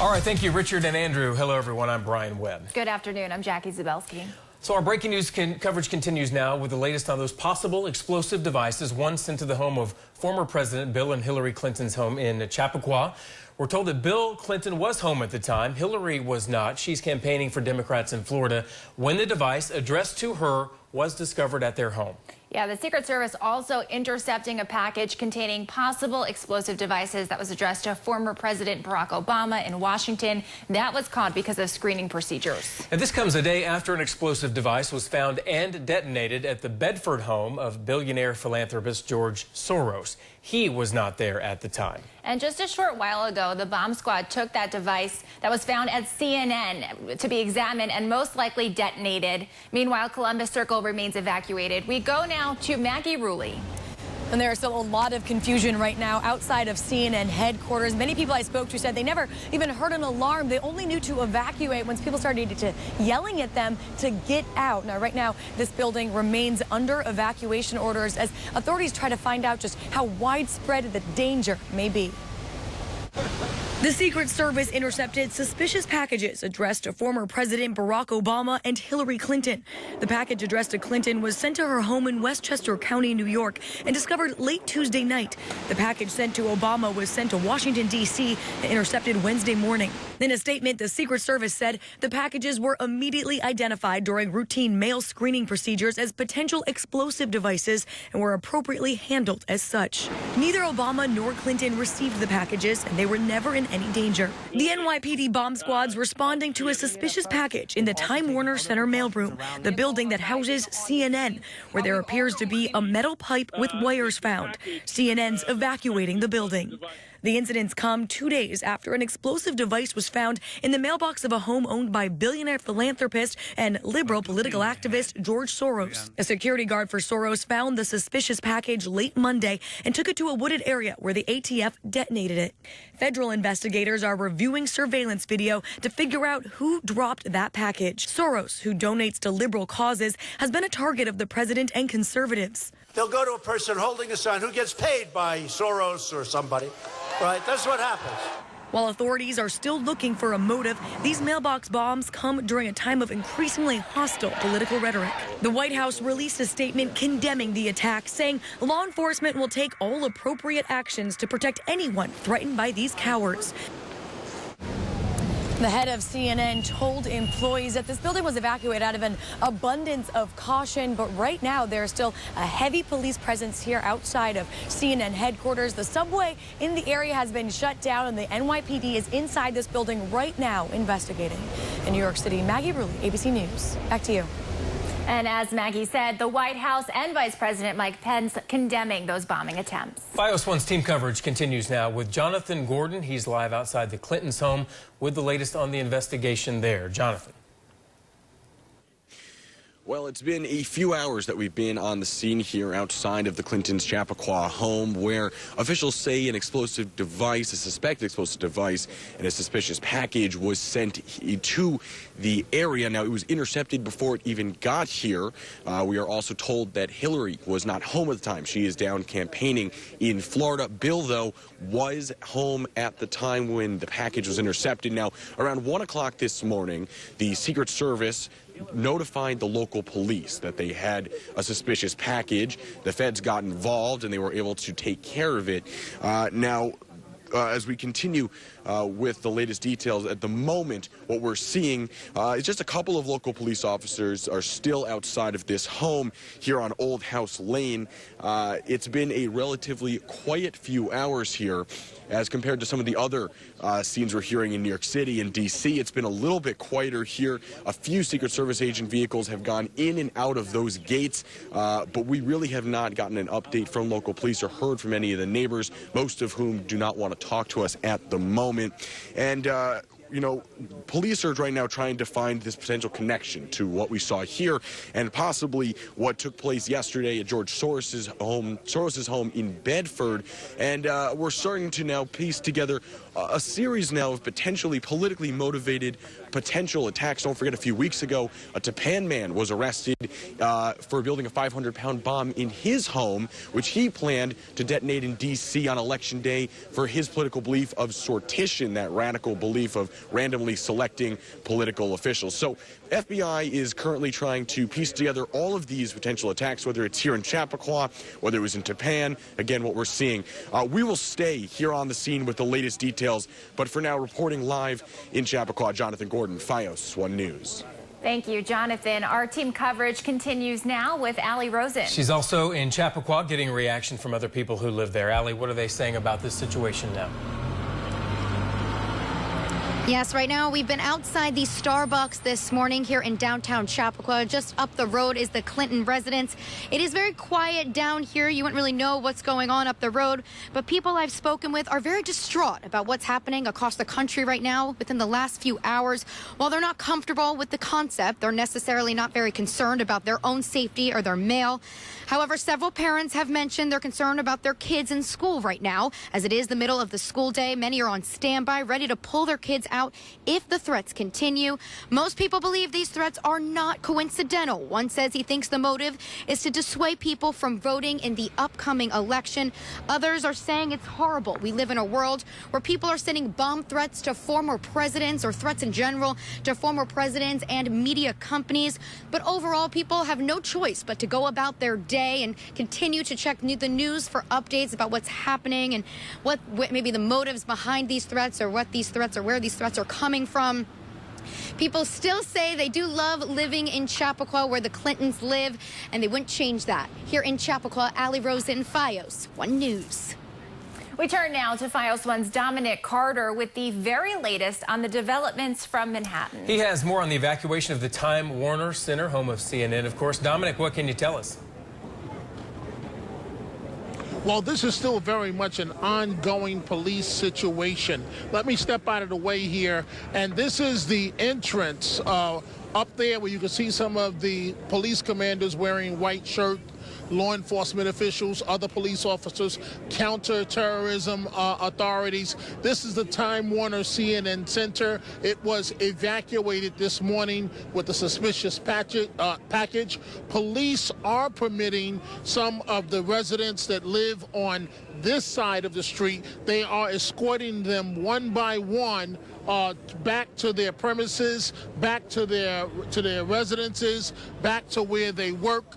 All right, thank you, Richard and Andrew. Hello, everyone. I'm Brian Webb. Good afternoon. I'm Jackie Zabelski. So our breaking news coverage continues now with the latest on those possible explosive devices, one sent to the home of former President Bill and Hillary Clinton's home in Chappaqua. We're told that Bill Clinton was home at the time. Hillary was not. She's campaigning for Democrats in Florida when the device addressed to her was discovered at their home. Yeah, the Secret Service also intercepting a package containing possible explosive devices that was addressed to former President Barack Obama in Washington. That was caught because of screening procedures. And this comes a day after an explosive device was found and detonated at the Bedford home of billionaire philanthropist George Soros. He was not there at the time. And just a short while ago, the bomb squad took that device that was found at CNN to be examined and most likely detonated. Meanwhile, Columbus Circle remains evacuated. We go now to Maggie Rulli. And there is still a lot of confusion right now outside of CNN headquarters. Many people I spoke to said they never even heard an alarm. They only knew to evacuate once people started yelling at them to get out. Now, right now, this building remains under evacuation orders as authorities try to find out just how widespread the danger may be. The Secret Service intercepted suspicious packages addressed to former President Barack Obama and Hillary Clinton. The package addressed to Clinton was sent to her home in Westchester County, New York, and discovered late Tuesday night. The package sent to Obama was sent to Washington, D.C., and intercepted Wednesday morning. In a statement, the Secret Service said the packages were immediately identified during routine mail screening procedures as potential explosive devices and were appropriately handled as such. Neither Obama nor Clinton received the packages, and they were never in any danger. The NYPD bomb squad's responding to a suspicious package in the Time Warner Center mailroom, the building that houses CNN, where there appears to be a metal pipe with wires found. CNN's evacuating the building. The incidents come 2 days after an explosive device was found in the mailbox of a home owned by billionaire philanthropist and liberal political activist George Soros. A security guard for Soros found the suspicious package late Monday and took it to a wooded area where the ATF detonated it. Federal investigators are reviewing surveillance video to figure out who dropped that package. Soros, who donates to liberal causes, has been a target of the president and conservatives. They'll go to a person holding a sign who gets paid by Soros or somebody. Right, that's what happens. While authorities are still looking for a motive, these mailbox bombs come during a time of increasingly hostile political rhetoric. The White House released a statement condemning the attack, saying law enforcement will take all appropriate actions to protect anyone threatened by these cowards. The head of CNN told employees that this building was evacuated out of an abundance of caution, but right now there's still a heavy police presence here outside of CNN headquarters. The subway in the area has been shut down, and the NYPD is inside this building right now investigating. In New York City, Maggie Rulli, ABC News. Back to you. And as Maggie said, the White House and Vice President Mike Pence condemning those bombing attempts. FiOS 1's team coverage continues now with Jonathan Gordon. He's live outside the Clintons' home with the latest on the investigation there. Jonathan. Well, it's been a few hours that we've been on the scene here outside of the Clintons' Chappaqua home, where officials say an explosive device, a suspected explosive device, and a suspicious package was sent to the area. Now, it was intercepted before it even got here. We are also told that Hillary was not home at the time. She is down campaigning in Florida. Bill, though, was home at the time when the package was intercepted. Now, around 1 o'clock this morning, the Secret Service notified the local police that they had a suspicious package. The feds got involved and they were able to take care of it. As we continue with the latest details, at the moment, what we're seeing is just a couple of local police officers are still outside of this home here on Old House Lane. It's been a relatively quiet few hours here as compared to some of the other scenes we're hearing in New York City and D.C. It's been a little bit quieter here. A few Secret Service agent vehicles have gone in and out of those gates, but we really have not gotten an update from local police or heard from any of the neighbors, most of whom do not want to talk to us at the moment. And you know, police are right now trying to find this potential connection to what we saw here and possibly what took place yesterday at George Soros's home in Bedford. And we're starting to now piece together a series now of potentially politically motivated potential attacks. Don't forget, a few weeks ago, a Tapan man was arrested for building a 500-pound bomb in his home, which he planned to detonate in D.C. on Election Day for his political belief of sortition, that radical belief of randomly selecting political officials. So FBI is currently trying to piece together all of these potential attacks, whether it's here in Chappaqua, whether it was in Tapan. Again, what we're seeing. We will stay here on the scene with the latest details, but for now, reporting live in Chappaqua, Jonathan Gordon, FiOS 1 News. Thank you, Jonathan. Our team coverage continues now with Allie Rosen. She's also in Chappaqua getting a reaction from other people who live there. Allie, what are they saying about this situation now? Yes, right now we've been outside the Starbucks this morning here in downtown Chappaqua. Just up the road is the Clinton residence. It is very quiet down here. You wouldn't really know what's going on up the road, but people I've spoken with are very distraught about what's happening across the country right now within the last few hours. While they're not comfortable with the concept, they're necessarily not very concerned about their own safety or their mail. However, several parents have mentioned they're concerned about their kids in school right now. As it is the middle of the school day, many are on standby, ready to pull their kids out if the threats continue. Most people believe these threats are not coincidental. One says he thinks the motive is to dissuade people from voting in the upcoming election. Others are saying it's horrible. We live in a world where people are sending bomb threats to former presidents, or threats in general to former presidents and media companies. But overall, people have no choice but to go about their day and continue to check the news for updates about what's happening and what maybe the motives behind these threats, or what these threats, or where these threats are coming from. People still say they do love living in Chappaqua, where the Clintons live, and they wouldn't change that. Here in Chappaqua, Allie Rosen, FiOS 1 News. We turn now to FiOS 1's Dominic Carter with the very latest on the developments from Manhattan. He has more on the evacuation of the Time Warner Center, home of CNN, of course. Dominic, what can you tell us? Well, this is still very much an ongoing police situation. Let me step out of the way here. And this is the entrance up there where you can see some of the police commanders wearing white shirts, law enforcement officials, other police officers, counterterrorism authorities. This is the Time Warner CNN Center. It was evacuated this morning with a suspicious package. Police are permitting some of the residents that live on this side of the street, they are escorting them one by one back to their premises, back to their residences, back to where they work.